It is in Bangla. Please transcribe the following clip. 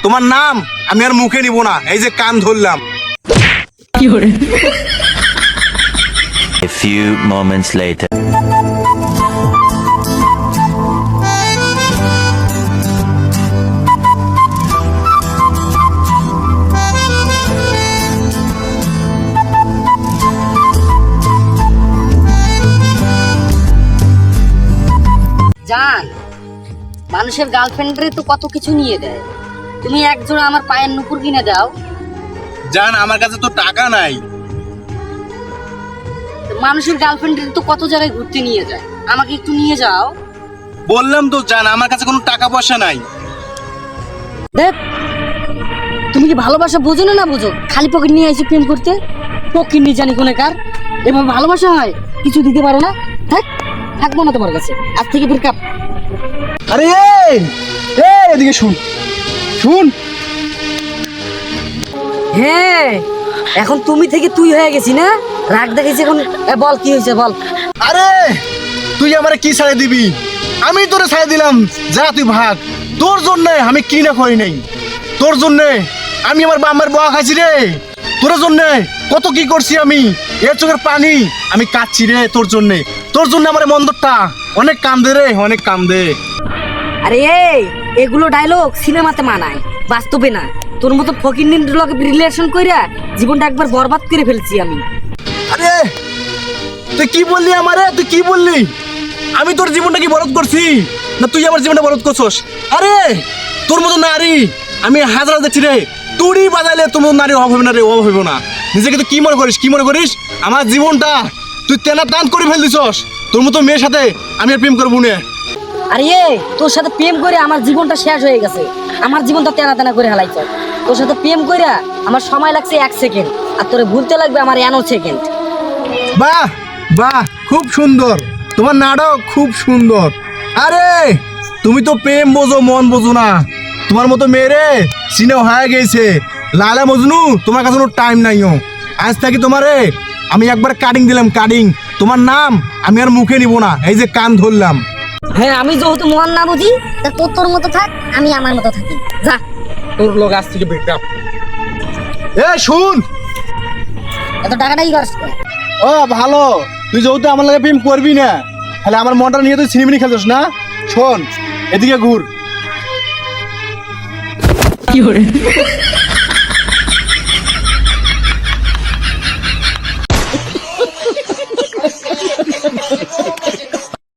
তোমার নাম আমি আর মুখে নিব না, এই যে কান ধরলাম। A few moments later. জান, মানুষের গার্লফ্রেন্ডরে তো কত কিছু নিয়ে দেয়, তুমি একজোড়া আমার পায়ের নুপুর কিনে দাও। জান আমার কাছে তো টাকা নাই। মানুষের গার্লফ্রেন্ডরে তো কত জায়গায় ঘুরতে নিয়ে যায়, আমাকে একটু নিয়ে যাও। বললাম তো জান আমার কাছে কোনো টাকা পয়সা নাই। দেখ, তুমি কি ভালোবাসা বোঝো না বুঝো, খালি পকেট নিয়ে এসে প্রেম করতে? পকেট নিয়ে জানি কোনে কার, এভাবে ভালোবাসা হয়? কিছু দিতে পারো না, থাক, থাকবো না তোমার কাছে, আজ থেকে ব্রেকআপ। আরে এদিকে শুন শুন। হ্যাঁ, এখন তুমি থেকে তুই হয়ে গেছি না, রাগ দেখেছি এখন। বল কি হয়েছে বল। আরে তুই আমারে কি ছাড়ে দিবি? আমি তোরে ছাড়ে দিলাম, যা তুই ভাগ। তোর জন্য আমি কি না করি নাই, তোর জন্য আমি আমার বাম্মার বয়া খাইছি রে, তোর জন্য কত কি করছি আমি, এর চোখের পানি আমি কাচ্ছি রে তোর জন্য। তোর জন্য আমার মন্দরটা অনেক কাম দে রে, অনেক কাম দে। আরে এগুলো ডায়লগ সিনেমাতে মানায়, বাস্তবে না। তোর মতো ফকিন্নির লগে রিলেশন কইরা জীবনটা একবার বরবাদ করে ফেলছি আমি। আরে তুই কি বললি আমারে, তুই কি বললি? আমি তোর জীবনটা কি বরবাদ করছি না তুই আমার জীবনটা বরবাদ করছস? আরে তোর মতো নারী আমি হাজার দেখছি রে, তুড়ি বাজাইলে তোর মতো নারী অভাব হবে না রে, অভাব হবে না। নিজেকে তুই কি মনে করিস, কি মনে করিস? আমার জীবনটা তুই তেনা টান করে ফেল দিছস। তোর মতো মেয়ের সাথে আমি আর প্রেম করবো না। আরে তোর সাথে প্রেম করে আমার জীবনটা শেষ হয়ে গেছে, আমার জীবনটা তেনা তেনা করে হেলাইছ। তোর সাথে প্রেম করে আমার সময় লাগছে 1 সেকেন্ড, আর তোরে ভুলতে লাগবে আমার 1 সেকেন্ড। বাহ বাহ, খুব সুন্দর, তোমার নাটক খুব সুন্দর। আরে তুমি তো প্রেম বোঝো মন বোঝো না, তোমার মতো মেয়েরে সিনে হয়ে গেছে লালা মজনু, তোমার কাছে কোনো টাইম নাইও। আজ থেকে তোমারে আমি একবার কাটিং দিলাম, কাটিং। তোমার নাম আমি আর মুখে নিব না, এই যে কান ধরলাম। হ্যাঁ, আমি যেহেতু মহান না বুঝি, তা তোর মতো থাক, আমি আমার মতো থাকি, যা। তোর লোক আজ থেকে ব্রেকআপ। শুন, এত টাকাটাই করছ। ও ভালো, তুই যেহেতু আমার লাগে প্রেম করবি না, তাহলে আমার মনটা নিয়ে তুই সিনেমিনি খেলছিস না। শোন এদিকে ঘুর।